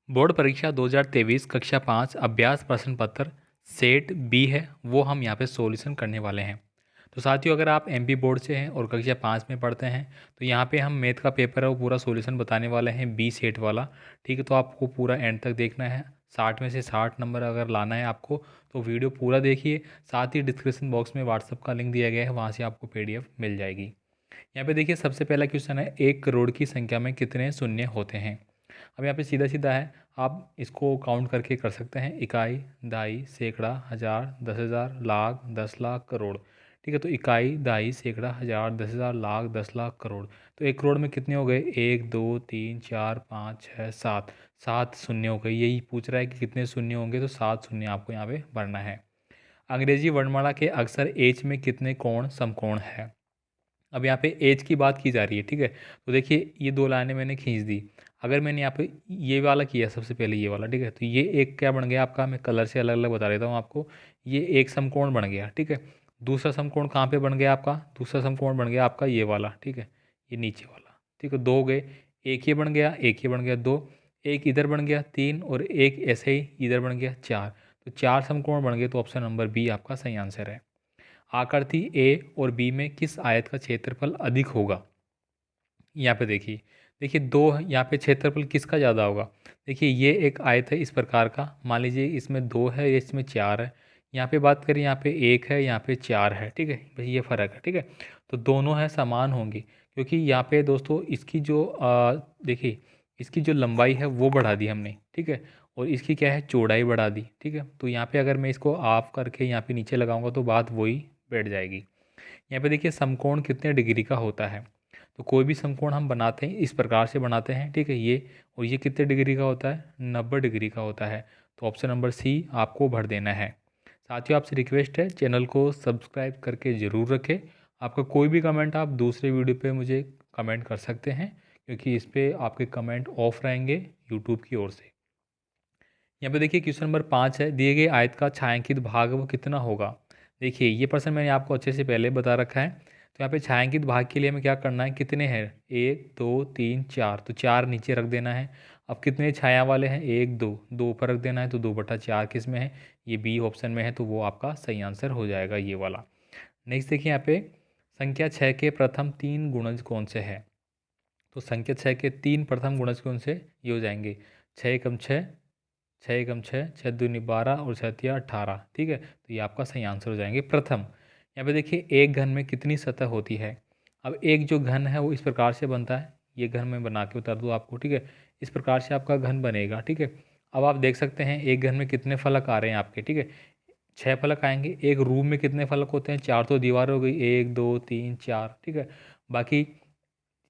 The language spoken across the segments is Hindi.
बोर्ड परीक्षा 2023 कक्षा 5 अभ्यास प्रश्न पत्र सेट बी है वो हम यहाँ पे सॉल्यूशन करने वाले हैं। तो साथियों, अगर आप एमपी बोर्ड से हैं और कक्षा 5 में पढ़ते हैं तो यहाँ पे हम मैथ का पेपर है वो पूरा सॉल्यूशन बताने वाले हैं बी सेट वाला। ठीक है, तो आपको पूरा एंड तक देखना है। 60 में से 60 नंबर अगर लाना है आपको तो वीडियो पूरा देखिए। साथ ही डिस्क्रिप्शन बॉक्स में व्हाट्सअप का लिंक दिया गया है, वहाँ से आपको PDF मिल जाएगी। यहाँ पे देखिए, सबसे पहला क्वेश्चन है 1 करोड़ की संख्या में कितने शून्य होते हैं। अब यहाँ पे सीधा सीधा है, आप इसको काउंट करके कर सकते हैं। इकाई, दहाई, सैकड़ा, हज़ार, 10,000, लाख, 10 लाख, करोड़। ठीक है, तो इकाई, दहाई, सैकड़ा, हज़ार, 10,000, लाख, 10 लाख, करोड़। तो 1 करोड़ में कितने हो गए? 1 2 3 4 5 6 7, 7 शून्य हो गए। यही पूछ रहा है कि कितने शून्य होंगे, तो 7 शून्य आपको यहाँ पे भरना है। अंग्रेजी वर्णमाला के अक्षर एच में कितने कोण समकोण है। अब यहाँ पे एज की बात की जा रही है। ठीक है, तो देखिए ये 2 लाइनें मैंने खींच दी। अगर मैंने यहाँ पे ये वाला किया, सबसे पहले ये वाला, ठीक है, तो ये एक क्या बन गया आपका, मैं कलर से अलग अलग बता देता हूँ आपको। ये एक समकोण बन गया। ठीक है, दूसरा समकोण कहाँ पे बन गया आपका? दूसरा समकोण बन गया आपका ये वाला। ठीक है, ये नीचे वाला। ठीक है, 2 हो गए। एक ये बन गया, एक ये बन गया, 2। एक इधर बन गया 3, और एक ऐसे ही इधर बन गया 4। तो 4 समकोण बन गए, तो ऑप्शन नंबर बी आपका सही आंसर है। आकृति ए और बी में किस आयत का क्षेत्रफल अधिक होगा? यहाँ पे देखिए, देखिए दो यहाँ पे क्षेत्रफल किसका ज़्यादा होगा? देखिए ये एक आयत है इस प्रकार का, मान लीजिए इसमें 2 है, इसमें 4 है। यहाँ पे बात करें, यहाँ पे 1 है, यहाँ पे 4 है। ठीक है, बस ये फ़र्क है। ठीक है, तो दोनों हैं समान होंगे, क्योंकि यहाँ पे दोस्तों इसकी जो देखिए इसकी जो लंबाई है वो बढ़ा दी हमने। ठीक है, और इसकी क्या है, चौड़ाई बढ़ा दी। ठीक है, तो यहाँ पे अगर मैं इसको ऑफ करके यहाँ पे नीचे लगाऊंगा तो बात वही बैठ जाएगी। यहाँ पे देखिए समकोण कितने डिग्री का होता है। तो कोई भी समकोण हम बनाते हैं इस प्रकार से बनाते हैं। ठीक है, ये और ये कितने डिग्री का होता है? 90 डिग्री का होता है। तो ऑप्शन नंबर सी आपको भर देना है। साथियों, आपसे रिक्वेस्ट है चैनल को सब्सक्राइब करके ज़रूर रखें। आपका कोई भी कमेंट आप दूसरे वीडियो पे मुझे कमेंट कर सकते हैं, क्योंकि इस पर आपके कमेंट ऑफ रहेंगे यूट्यूब की ओर से। यहाँ पे देखिए क्वेश्चन नंबर 5 है, दिए गए आयत का छायांकित भाग वो कितना होगा। देखिए ये प्रश्न मैंने आपको अच्छे से पहले बता रखा है। तो यहाँ पे छायांकित भाग के लिए हमें क्या करना है, कितने हैं? 1 2 3 4, तो 4 नीचे रख देना है। अब कितने छाया वाले हैं? 1 2, 2 ऊपर रख देना है, तो 2/4 किस में है? ये बी ऑप्शन में है, तो वो आपका सही आंसर हो जाएगा, ये वाला। नेक्स्ट देखिए यहाँ पे, संख्या 6 के प्रथम 3 गुणज कौन से है। तो संख्या 6 के 3 प्रथम गुणज कौन से? ये हो जाएंगे 6 एकम 6, 6 एकम 6, 6 दूनी 12 और 6 तिया 18। ठीक है, तो ये आपका सही आंसर हो जाएंगे प्रथम। यहाँ पे देखिए एक घन में कितनी सतह होती है। अब एक जो घन है वो इस प्रकार से बनता है। ये घन मैं बना के उतार दूँ आपको। ठीक है, इस प्रकार से आपका घन बनेगा। ठीक है, अब आप देख सकते हैं एक घन में कितने फलक आ रहे हैं आपके। ठीक है, 6 फलक आएंगे। एक रूम में कितने फलक होते हैं? 4 तो दीवार हो गई, 1 2 3 4। ठीक है, बाकी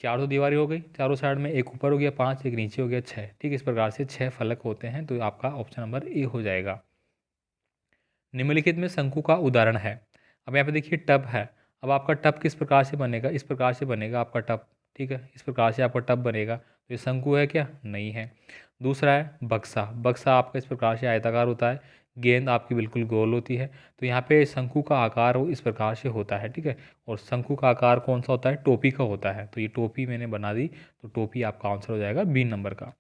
4 तो दीवारें हो गई चारों साइड में, एक ऊपर हो गया 5, एक नीचे हो गया 6। ठीक है, इस प्रकार से 6 फलक होते हैं, तो आपका ऑप्शन नंबर ए हो जाएगा। निम्नलिखित में शंकु का उदाहरण है। अब यहाँ पे देखिए टब है। अब आपका टब किस प्रकार से बनेगा? इस प्रकार से बनेगा आपका टब। ठीक है, इस प्रकार से आपका टब बनेगा। तो ये शंकु है क्या? नहीं है। दूसरा है बक्सा। बक्सा आपका इस प्रकार से आयताकार होता है। गेंद आपकी बिल्कुल गोल होती है। तो यहाँ पे शंकु का आकार वो इस प्रकार से होता है। ठीक है, और शंकु का आकार कौन सा होता है? टोपी का होता है। तो ये टोपी मैंने बना दी, तो टोपी आपका आंसर हो जाएगा बी नंबर का।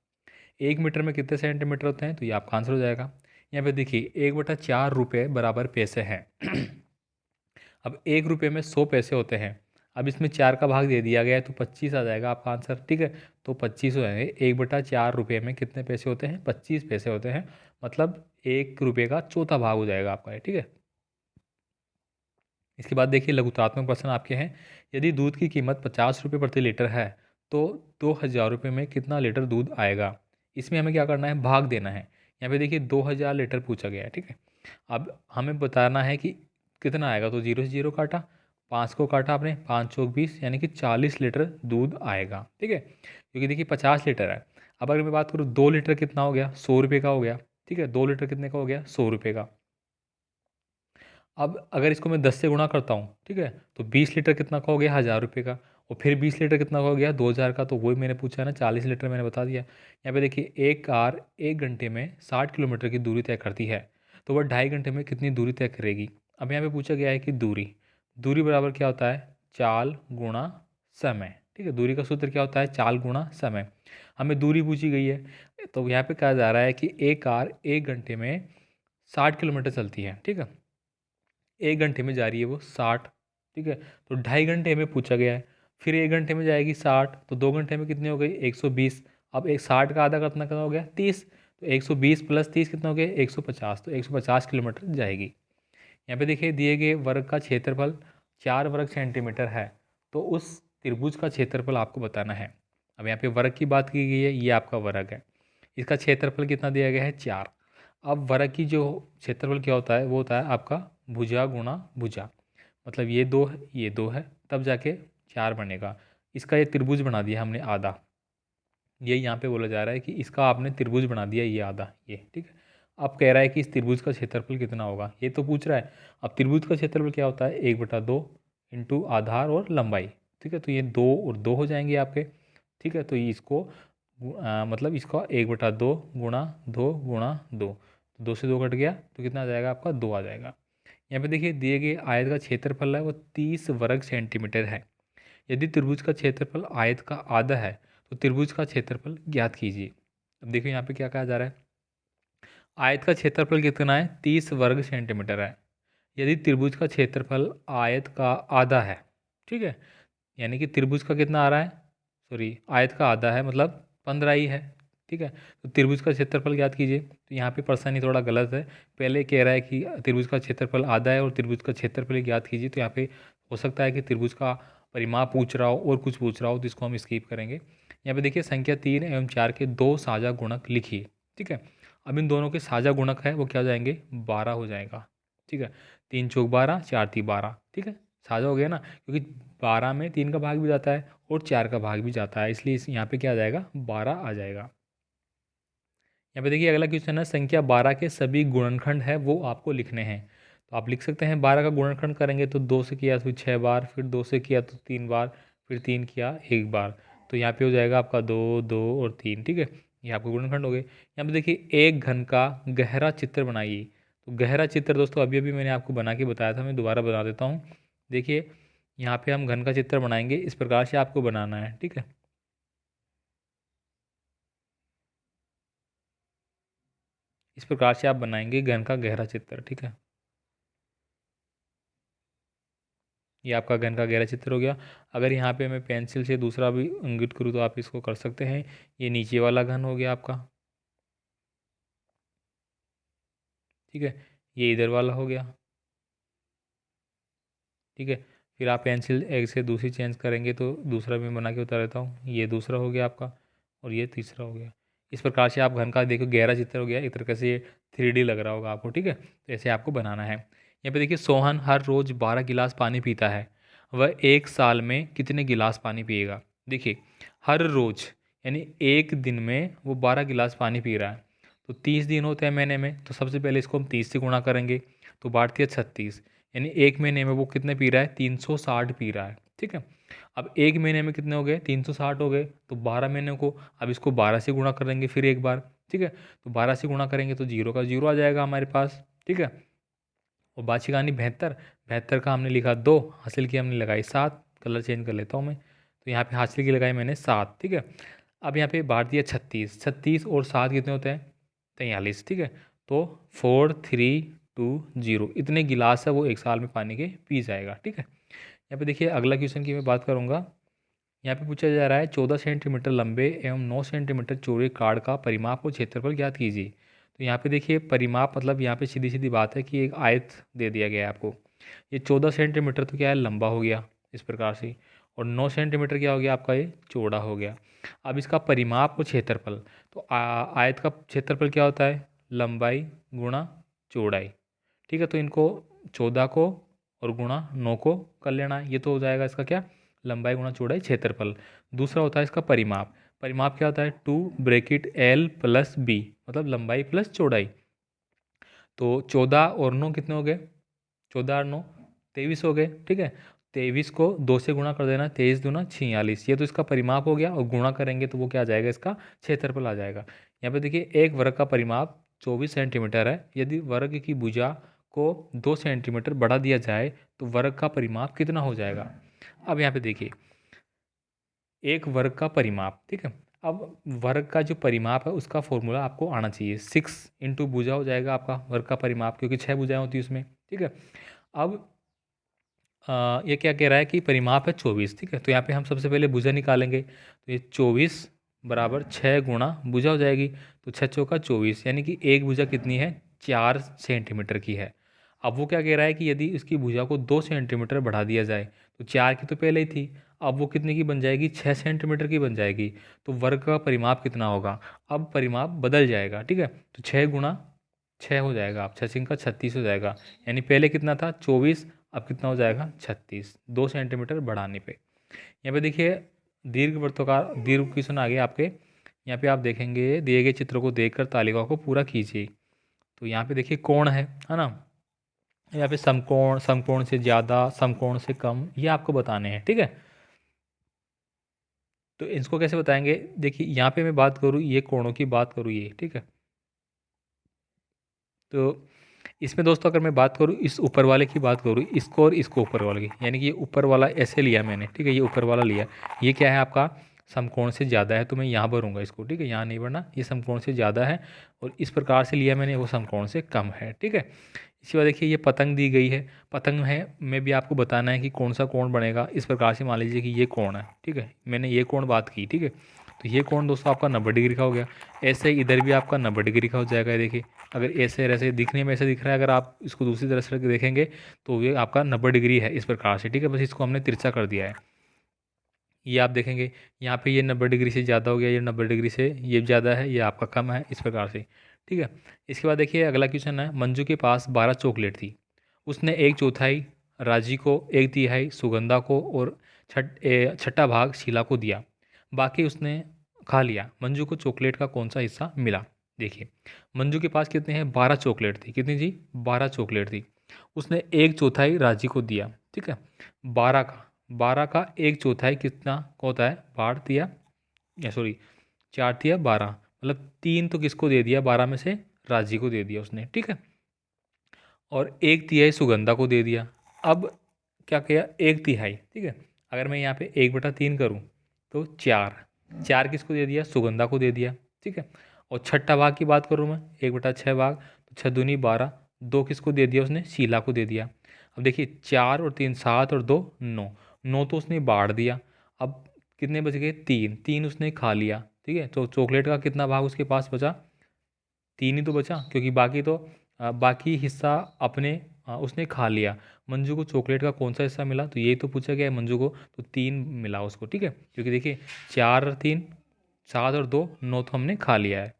1 मीटर में कितने सेंटीमीटर होते हैं? तो ये आपका आंसर हो जाएगा। यहाँ पे देखिए 1/4 रुपये बराबर पैसे हैं। अब 1 रुपये में 100 पैसे होते हैं। अब इसमें 4 का भाग दे दिया गया है, तो 25 आ जाएगा आपका आंसर। ठीक है, तो 25 हो जाएंगे। 1/4 रुपये में कितने पैसे होते हैं? 25 पैसे होते हैं। मतलब 1 रुपये का चौथा भाग हो जाएगा आपका ये। ठीक है, इसके बाद देखिए लघुतात्मक प्रश्न आपके हैं। यदि दूध की कीमत 50 रुपये प्रति लीटर है तो 2,000 रुपये में कितना लीटर दूध आएगा। इसमें हमें क्या करना है? भाग देना है। यहाँ पे देखिए 2,000 लीटर पूछा गया है। ठीक है, अब हमें बताना है कि कितना आएगा। तो 0 से 0 काटा, 5 को काटा आपने, 5 चौक 20, यानी कि 40 लीटर दूध आएगा। ठीक है, क्योंकि देखिए 50 लीटर है। अब अगर मैं बात करूँ 2 लीटर कितना हो गया? 100 रुपये का हो गया। ठीक है, 2 लीटर कितने का हो गया? 100 रुपये का। अब अगर इसको मैं 10 से गुणा करता हूँ, ठीक है, तो 20 लीटर कितना का हो गया? 1,000 रुपये का। और फिर 20 लीटर कितना का हो गया? 2,000 का। तो वही मैंने पूछा है ना, 40 लीटर मैंने बता दिया। यहाँ पे देखिए एक कार 1 घंटे में 60 किलोमीटर की दूरी तय करती है, तो वह 2.5 घंटे में कितनी दूरी तय करेगी। अब यहाँ पे पूछा गया है कि दूरी, दूरी बराबर क्या होता है? चाल गुणा समय। ठीक है, दूरी का सूत्र क्या होता है, चाल गुणा समय। हमें दूरी पूछी गई है, तो यहाँ पे कहा जा रहा है कि एक कार 1 घंटे में 60 किलोमीटर चलती है। ठीक है, 1 घंटे में जा रही है वो 60। ठीक है, तो 2.5 घंटे में पूछा गया है, फिर 1 घंटे में जाएगी 60, तो 2 घंटे में कितनी हो गई 120। अब एक 60 का आधा कितना कितना हो गया 30, तो 120 प्लस 30 कितना हो गया 150, तो 150 किलोमीटर जाएगी। यहाँ पे देखिए दिए गए वर्ग का क्षेत्रफल 4 वर्ग सेंटीमीटर है, तो उस त्रिभुज का क्षेत्रफल आपको बताना है। अब यहाँ पे वर्ग की बात की गई है, ये आपका वर्ग है, इसका क्षेत्रफल कितना दिया गया है 4। अब वर्ग की जो क्षेत्रफल क्या होता है वो होता है आपका भुजा गुणा भुजा, मतलब ये 2 है ये 2 है तब जाके 4 बनेगा। इसका ये त्रिभुज बना दिया हमने आधा, ये यहाँ पे बोला जा रहा है कि इसका आपने त्रिभुज बना दिया ये आधा ये। ठीक है, अब कह रहा है कि इस त्रिभुज का क्षेत्रफल कितना होगा, ये तो पूछ रहा है। अब त्रिभुज का क्षेत्रफल क्या होता है 1/2 इंटू आधार और लंबाई। ठीक है, तो ये 2 और 2 हो जाएंगे आपके। ठीक है, तो ये इसको मतलब इसका 1/2 गुणा 2 गुणा 2, तो 2 से 2 कट गया तो कितना आ जाएगा आपका 2 आ जाएगा। यहाँ पे देखिए दिए गए आयत का क्षेत्रफल है वो 30 वर्ग सेंटीमीटर है। यदि त्रिभुज का क्षेत्रफल आयत का आधा है तो त्रिभुज का क्षेत्रफल ज्ञात कीजिए। अब देखिए यहाँ पे क्या कहा जा रहा है, आयत का क्षेत्रफल कितना है 30 वर्ग सेंटीमीटर है। यदि त्रिभुज का क्षेत्रफल आयत का आधा है, ठीक है, यानी कि त्रिभुज का कितना आ रहा है, सॉरी आयत का आधा है मतलब 15 ही है। ठीक है, तो त्रिभुज का क्षेत्रफल ज्ञात कीजिए। तो यहाँ पे प्रश्न ही थोड़ा गलत है, पहले कह रहा है कि त्रिभुज का क्षेत्रफल आधा है और त्रिभुज का क्षेत्रफल ज्ञात कीजिए, तो यहाँ पे हो सकता है कि त्रिभुज का परिमाप पूछ रहा हो और कुछ पूछ रहा हो, तो इसको हम स्किप करेंगे। यहाँ पे देखिए संख्या 3 एवं 4 के दो साझा गुणक लिखिए। ठीक है, अब इन दोनों के साझा गुणक है वो क्या हो जाएंगे 12 हो जाएगा। ठीक है, 3 चौक 12 4 3 12। ठीक है, साझा हो गया ना, क्योंकि 12 में 3 का भाग भी जाता है और 4 का भाग भी जाता है, इसलिए यहाँ पे क्या आ जाएगा 12 आ जाएगा। यहाँ पे देखिए अगला क्वेश्चन है, संख्या 12 के सभी गुणनखंड है वो आपको लिखने हैं। तो आप लिख सकते हैं 12 का गुणनखंड करेंगे तो 2 से किया तो 6 बार, फिर 2 से किया तो 3 बार, फिर 3 किया 1 बार, तो यहाँ पे हो जाएगा आपका 2 2 और 3। ठीक है, ये आपके गुणनखंड हो गए। यहाँ पे देखिए एक घन का गहरा चित्र बनाइए। तो गहरा चित्र दोस्तों अभी अभी मैंने आपको बना के बताया था, मैं दोबारा बना देता हूँ। देखिए यहाँ पे हम घन का चित्र बनाएंगे, इस प्रकार से आपको बनाना है। ठीक है, इस प्रकार से आप बनाएंगे घन का गहरा चित्र। ठीक है, ये आपका घन का गहरा चित्र हो गया। अगर यहाँ पे मैं पेंसिल से दूसरा भी इंगित करूँ तो आप इसको कर सकते हैं। ये नीचे वाला घन हो गया आपका। ठीक है, ये इधर वाला हो गया। ठीक है, फिर आप पेंसिल एक से दूसरी चेंज करेंगे तो दूसरा भी बना के उतार देता हूँ, ये दूसरा हो गया आपका और ये तीसरा हो गया। इस प्रकार से आप घन का देखो गहरा चित्र हो गया, एक तरीके से ये 3D लग रहा होगा आपको। ठीक है, तो ऐसे आपको बनाना है। यहाँ पे देखिए सोहन हर रोज़ 12 गिलास पानी पीता है, वह एक साल में कितने गिलास पानी पिएगा। देखिए हर रोज़ यानी एक दिन में वो 12 गिलास पानी पी रहा है, तो 30 दिन होते हैं महीने में, तो सबसे पहले इसको हम 30 से गुणा करेंगे तो बाढ़ती है 36, यानी एक महीने में वो कितने पी रहा है 360 पी रहा है। ठीक है, अब एक महीने में कितने हो गए 360 हो गए, तो 12 महीने को अब इसको 12 से गुणा करेंगे फिर एक बार। ठीक है, तो 12 से गुणा करेंगे तो जीरो का जीरो आ जाएगा हमारे पास। ठीक है, और बाची कहानी 72, 72 का हमने लिखा 2, हासिल की हमने लगाई 7। कलर चेंज कर लेता हूँ मैं, तो यहाँ पे हासिल की लगाई मैंने 7। ठीक है, अब यहाँ पे भारतीय 36, 36 और 7 कितने होते हैं 43। ठीक है, तो 4320 इतने गिलास है वो एक साल में पानी के पी जाएगा। ठीक है, यहाँ पे देखिए अगला क्वेश्चन की मैं बात करूँगा। यहाँ पे पूछा जा रहा है 14 सेंटीमीटर लंबे एवं 9 सेंटीमीटर चौड़े कार्ड का परिमाप और क्षेत्रफल ज्ञात कीजिए। तो यहाँ पे देखिए परिमाप मतलब यहाँ पे सीधी सीधी बात है कि एक आयत दे दिया गया है आपको। ये 14 सेंटीमीटर तो क्या है लंबा हो गया इस प्रकार से, और 9 सेंटीमीटर क्या हो गया आपका ये चौड़ा हो गया। अब इसका परिमाप और क्षेत्रफल, तो आयत का क्षेत्रफल क्या होता है लंबाई गुणा चौड़ाई। ठीक है, तो इनको 14 को और गुणा 9 को कर लेना है, ये तो हो जाएगा इसका क्या लंबाई गुणा चौड़ाई क्षेत्रफल। दूसरा होता है इसका परिमाप, परिमाप क्या होता है 2 (L+B मतलब लंबाई प्लस चौड़ाई। तो 14 और 9 कितने हो गए 14 और 9 23 हो गए। ठीक है, 23 को 2 से गुणा कर देना, 23 दूना 46, ये तो इसका परिमाप हो गया, और गुणा करेंगे तो वो क्या आ जाएगा इसका क्षेत्रफल आ जाएगा। यहाँ पे देखिए एक वर्ग का परिमाप 24 सेंटीमीटर है, यदि वर्ग की भुजा को 2 सेंटीमीटर बढ़ा दिया जाए तो वर्ग का परिमाप कितना हो जाएगा। अब यहाँ पे देखिए एक वर्ग का परिमाप, ठीक है। अब वर्ग का जो परिमाप है उसका फॉर्मूला आपको आना चाहिए। 6 इंटू भुजा हो जाएगा आपका वर्ग का परिमाप, क्योंकि 6 भुजाएं होती है उसमें, ठीक है। अब ये क्या कह रहा है कि परिमाप है 24, ठीक है। तो यहाँ पे हम सबसे पहले भुजा निकालेंगे, तो ये 24 बराबर 6 गुणा भुजा हो जाएगी। तो 6 चौका 24, यानी कि एक भुजा कितनी है, 4 सेंटीमीटर की है। अब वो क्या कह रहा है कि यदि इसकी भुजा को 2 सेंटीमीटर बढ़ा दिया जाए, तो 4 की तो पहले ही थी, अब वो कितने की बन जाएगी, 6 सेंटीमीटर की बन जाएगी। तो वर्ग का परिमाप कितना होगा, अब परिमाप बदल जाएगा, ठीक है। तो 6 गुणा 6 हो जाएगा, आप 6 का 36 हो जाएगा। यानी पहले कितना था 24, अब कितना हो जाएगा 36, 2 सेंटीमीटर बढ़ाने पे। यहाँ पे देखिए दीर्घ वृत्ताकार दीर्घ क्वेश्चन आ गया आपके। यहाँ पे आप देखेंगे दिए गए चित्र को देखकर तालिका को पूरा कीजिए। तो यहाँ पे देखिए कोण है ना। यहाँ पे समकोण, समकोण से ज़्यादा, समकोण से कम, ये आपको बताने हैं, ठीक है। तो इसको कैसे बताएंगे, देखिए यहाँ पे मैं बात करूँ, ये कोणों की बात करूँ ये, ठीक है। तो इसमें दोस्तों अगर मैं बात करूँ, इस ऊपर वाले की बात करूँ, इसको और इसको ऊपर वाले की, यानी कि ये ऊपर वाला ऐसे लिया मैंने, ठीक है। ये ऊपर वाला लिया, ये क्या है आपका समकोण से ज़्यादा है, तो मैं यहाँ भरूँगा इसको, ठीक है। यहाँ नहीं भरना, ये समकोण से ज़्यादा है। और इस प्रकार से लिया मैंने, वो समकोण से कम है, ठीक है। इसी बात देखिए, ये पतंग दी गई है, पतंग है में भी आपको बताना है कि कौन सा कोण बनेगा। इस प्रकार से मान लीजिए कि ये कोण है, ठीक है, मैंने ये कोण बात की, ठीक है। तो ये कोण दोस्तों आपका 90 डिग्री का हो गया। ऐसे ही इधर भी आपका 90 डिग्री का हो जाएगा। ये देखिए, अगर ऐसे ऐसे दिखने में ऐसे दिख रहा है, अगर आप इसको दूसरी तरह से देखेंगे तो ये आपका 90 डिग्री है इस प्रकार से, ठीक है। बस इसको हमने तिरछा कर दिया है। ये आप देखेंगे यहाँ पे ये 90 डिग्री से ज़्यादा हो गया, ये 90 डिग्री से ये ज़्यादा है, ये आपका कम है, इस प्रकार से, ठीक है। इसके बाद देखिए अगला क्वेश्चन है, मंजू के पास 12 चॉकलेट थी। उसने एक चौथाई राजी को, एक तिहाई सुगंधा को और छठा भाग शीला को दिया। बाकी उसने खा लिया। मंजू को चॉकलेट का कौन सा हिस्सा मिला। देखिए मंजू के पास कितने हैं, 12 चॉकलेट थी। कितनी जी, 12 चॉकलेट थी। उसने एक चौथाई राजी को दिया, ठीक है। 12 का एक चौथाई कितना होता है, 12 दिया या सॉरी 4 दिया 12, मतलब 3 तो किसको दे दिया, 12 में से राजी को दे दिया उसने, ठीक है। और एक तिहाई सुगंधा को दे दिया। अब क्या किया, एक तिहाई, ठीक है। अगर मैं यहाँ पे 1/3 करूँ तो 4, 4 किसको दे दिया, सुगंधा को दे दिया, ठीक है। और छठा भाग की बात करूँ मैं, 1/6 भाग, तो 6 दूनी 12, 2 किसको दे दिया उसने, शीला को दे दिया। अब देखिए 4 और 3 7 और 2 9, 9 तो उसने बांट दिया। अब कितने बच गए, 3, 3 उसने खा लिया, ठीक है। तो चॉकलेट का कितना भाग उसके पास बचा, 3 ही तो बचा, क्योंकि बाकी तो बाकी हिस्सा अपने उसने खा लिया। मंजू को चॉकलेट का कौन सा हिस्सा मिला, तो ये तो पूछा गया है मंजू को, तो 3 मिला उसको, ठीक है। क्योंकि देखिए 4 और 3 7 और 2 9 तो हमने खा लिया है।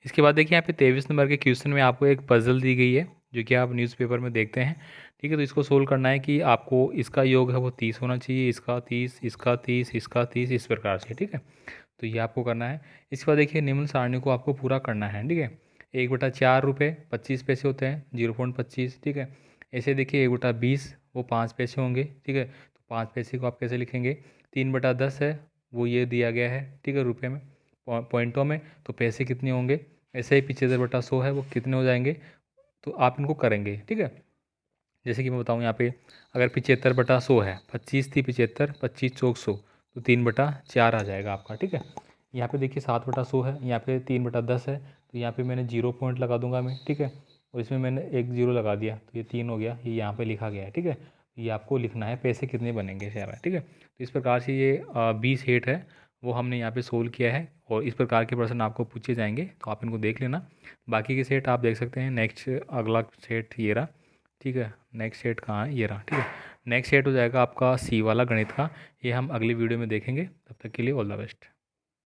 इसके बाद देखिए यहाँ पे 23 नंबर के क्वेश्चन में आपको एक पजल दी गई है, जो कि आप न्यूज़पेपर में देखते हैं, ठीक है। तो इसको सोल्व करना है कि आपको इसका योग है वो 30 होना चाहिए, इसका 30, इसका 30, इसका 30, इस प्रकार से, ठीक है। तो ये आपको करना है। इसके बाद देखिए निम्न सारणी को आपको पूरा करना है, ठीक है। 1/4 रुपये 25 पैसे होते हैं, 0.25, ठीक है। ऐसे देखिए 1/20 वो 5 पैसे होंगे, ठीक है। तो 5 पैसे को आप कैसे लिखेंगे, 3/10 है वो ये दिया गया है, ठीक है, रुपये में, पॉइंटों में, तो पैसे कितने होंगे। ऐसे ही 75/100 है वो कितने हो जाएंगे, तो आप इनको करेंगे, ठीक है। जैसे कि मैं बताऊँ यहाँ पे, अगर 75/100 है, 25 थी 75, 25 चौक 100, तो 3/4 आ जाएगा आपका, ठीक है। यहाँ पे देखिए 7/100 है, यहाँ पे 3/10 है, तो यहाँ पे मैंने 0 पॉइंट लगा दूंगा मैं, ठीक है। और इसमें मैंने एक 0 लगा दिया, तो ये 3 हो गया, ये यहाँ पे लिखा गया है, ठीक है। ये आपको लिखना है पैसे कितने बनेंगे शेयर में, ठीक है। तो इस प्रकार से ये 20 हेट है वो हमने यहाँ पे सोल्व किया है, और इस प्रकार के प्रश्न आपको पूछे जाएंगे, तो आप इनको देख लेना। बाकी के सेट आप देख सकते हैं, नेक्स्ट अगला सेट ये रहा, ठीक है। नेक्स्ट सेट कहाँ है, ये रहा, ठीक है। नेक्स्ट सेट हो जाएगा आपका सी वाला गणित का, ये हम अगली वीडियो में देखेंगे। तब तक के लिए ऑल द बेस्ट।